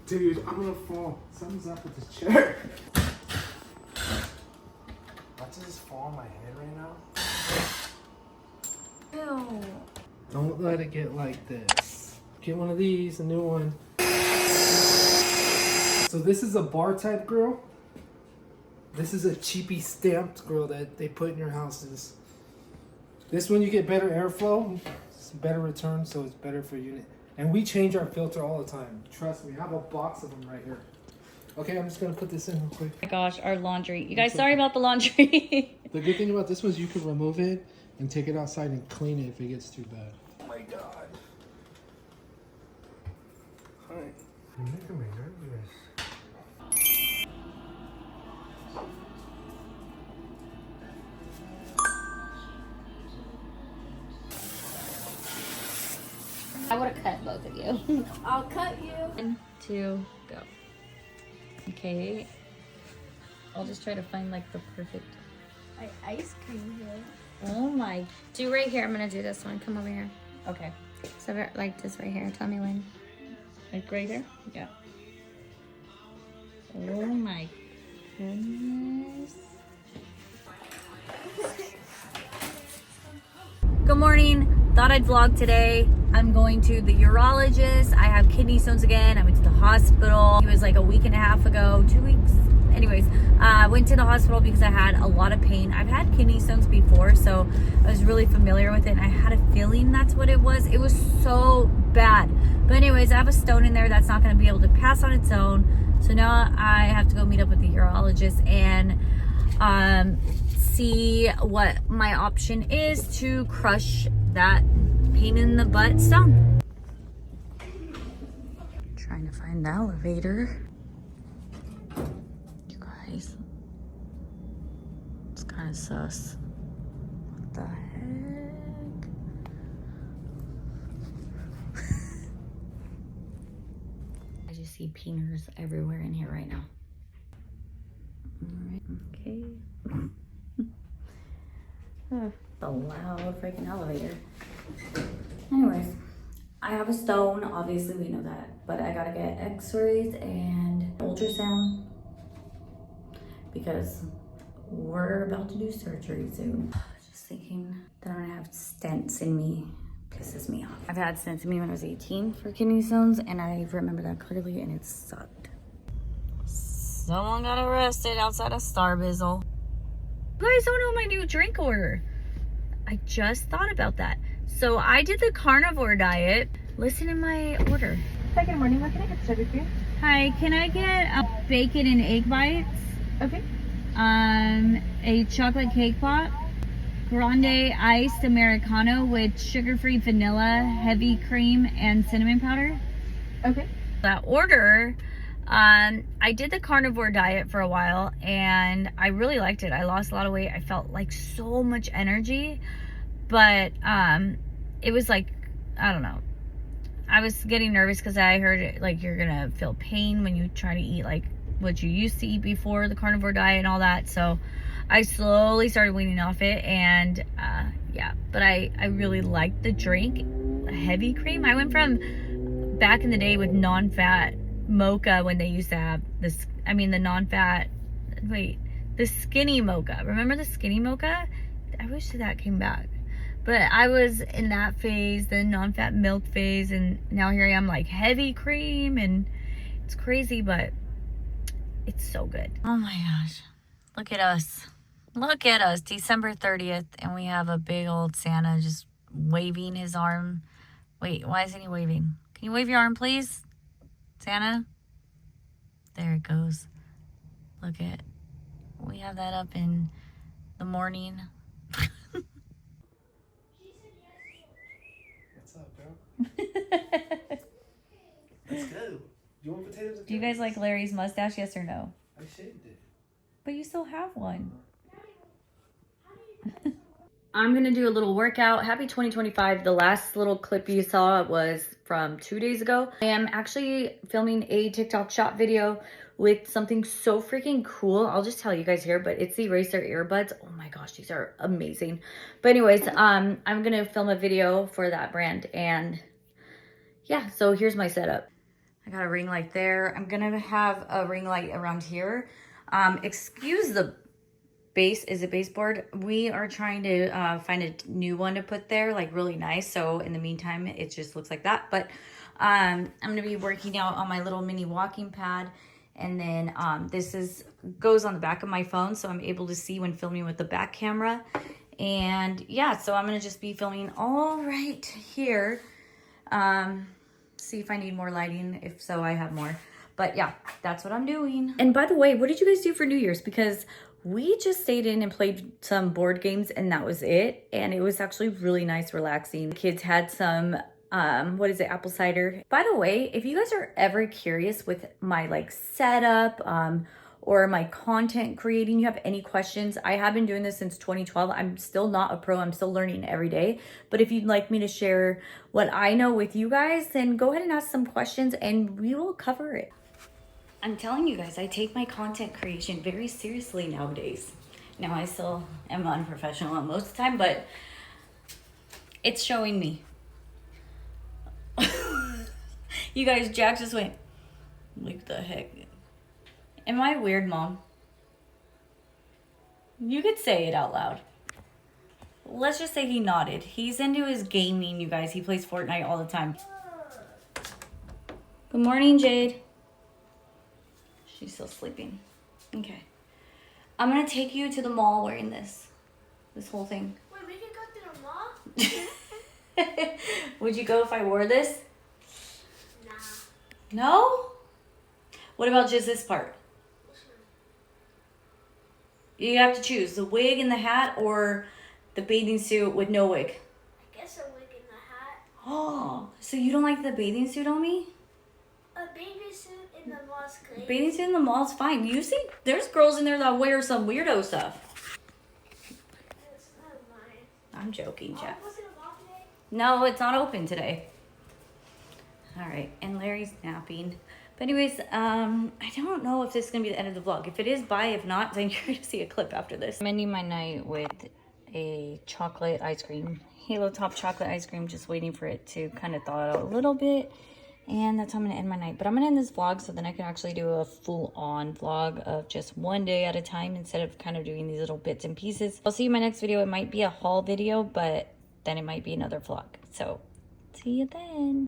Dude, I'm gonna fall. Something's up with this chair. Watch this fall on my head right now. Ew. Don't let it get like this. Get one of these, a new one. So this is a bar type grill. This is a cheapy stamped grill that they put in your houses. This one you get better airflow, it's better return, so it's better for unit. And we change our filter all the time. Trust me, I have a box of them right here. Okay, I'm just gonna put this in real quick. Oh my gosh, our laundry. You guys, sorry about the laundry. The good thing about this one is you can remove it and take it outside and clean it if it gets too bad. Oh my god. Hi. You're making me nervous. I would have cut both of you. I'll cut you. 1, 2, go. Okay. I'll just try to find like the perfect. Ice cream here. Oh my. Do right here. I'm gonna do this one. Come over here. Okay. So like this right here. Tell me when. Like right here? Yeah. Oh my goodness. Good morning. Thought I'd vlog today. I'm going to the urologist. I have kidney stones again. I went to the hospital. It was like a week and a half ago, 2 weeks. Anyways, I went to the hospital because I had a lot of pain. I've had kidney stones before, so I was really familiar with it. And I had a feeling that's what it was. It was so bad. But anyways, I have a stone in there that's not going to be able to pass on its own. So now I have to go meet up with the urologist and see what my option is to crush that pain in the butt stone. Trying to find the elevator. You guys, it's kind of sus. What the heck? I just see peeners everywhere in here right now. All right, okay. The loud freaking elevator. Anyways, I have a stone, obviously we know that, but I gotta get x-rays and ultrasound because we're about to do surgery soon. Just thinking that I'm gonna have stents in me pisses me off. I've had stents in me when I was 18 for kidney stones, and I remember that clearly, and it sucked. Someone got arrested outside of Starbizzle. You guys don't know my new drink order. I just thought about that. So I did the carnivore diet. Listen to my order. Hi, good morning. What can I get started for you? Hi, can I get a bacon and egg bites? Okay. A chocolate cake pop, grande iced Americano with sugar-free vanilla, heavy cream, and cinnamon powder. Okay. That order, I did the carnivore diet for a while and I really liked it. I lost a lot of weight. I felt like so much energy, but it was like, I don't know. I was getting nervous because I heard like you're gonna feel pain when you try to eat like what you used to eat before the carnivore diet and all that. So I slowly started weaning off it, and yeah, but I really liked the drink. Heavy cream. I went from back in the day with non-fat mocha when they used to have this, I mean the non-fat, wait, the skinny mocha. Remember the skinny mocha? I wish that came back. But I was in that phase, the non-fat milk phase, and now here I am like heavy cream, and it's crazy, but it's so good. Oh my gosh. Look at us. Look at us. December 30th, and we have a big old Santa just waving his arm. Wait, why isn't he waving? Can you wave your arm, please? Santa? There it goes. Look at, we have that up in the morning. What's up, girl? Let's go. You want potatoes? Do you guys like Larry's mustache, yes or no? I shaved it. But you still have one. I'm gonna do a little workout. Happy 2025. The last little clip you saw was from 2 days ago. I am actually filming a TikTok shop video with something so freaking cool. I'll just tell you guys here, but it's the Eraser earbuds. Oh my gosh, these are amazing. But anyways, I'm gonna film a video for that brand, and yeah, so here's my setup. I got a ring light there. I'm gonna have a ring light around here. Excuse the base, is it baseboard? We are trying to find a new one to put there, like really nice. So in the meantime, it just looks like that. But I'm gonna be working out on my little mini walking pad. And then this goes on the back of my phone, so I'm able to see when filming with the back camera. And yeah, so I'm gonna just be filming all right here. See if I need more lighting. If so, I have more. But yeah, that's what I'm doing. And by the way, what did you guys do for New Year's? Because we just stayed in and played some board games and that was it. And it was actually really nice, relaxing. The kids had some, apple cider. By the way, if you guys are ever curious with my like setup, or my content creating, you have any questions, I have been doing this since 2012. I'm still not a pro, I'm still learning every day. But if you'd like me to share what I know with you guys, then go ahead and ask some questions and we will cover it. I'm telling you guys, I take my content creation very seriously nowadays. Now I still am unprofessional most of the time, but it's showing me. You guys, Jack just went, what the heck? Am I weird, Mom? You could say it out loud. Let's just say he nodded. He's into his gaming, you guys. He plays Fortnite all the time. Good morning, Jade. She's still sleeping. Okay. I'm gonna take you to the mall wearing this whole thing. Wait, we can go to the mall? Would you go if I wore this? Nah. No? What about just this part? You have to choose the wig and the hat or the bathing suit with no wig. I guess a wig and a hat. Oh, so you don't like the bathing suit on me? A bathing suit in the mall's great. Bathing suit in the mall's fine. You see, there's girls in there that wear some weirdo stuff. It's not mine. I'm joking, Jeff. Was it a mall today? No, it's not open today. All right, and Larry's napping. But anyways, I don't know if this is gonna be the end of the vlog. If it is, bye. If not, then you're gonna see a clip after this. I'm ending my night with a chocolate ice cream, Halo Top chocolate ice cream, just waiting for it to kind of thaw out a little bit. And that's how I'm gonna end my night. But I'm gonna end this vlog so then I can actually do a full-on vlog of just one day at a time instead of kind of doing these little bits and pieces. I'll see you in my next video. It might be a haul video, but then it might be another vlog. So see you then.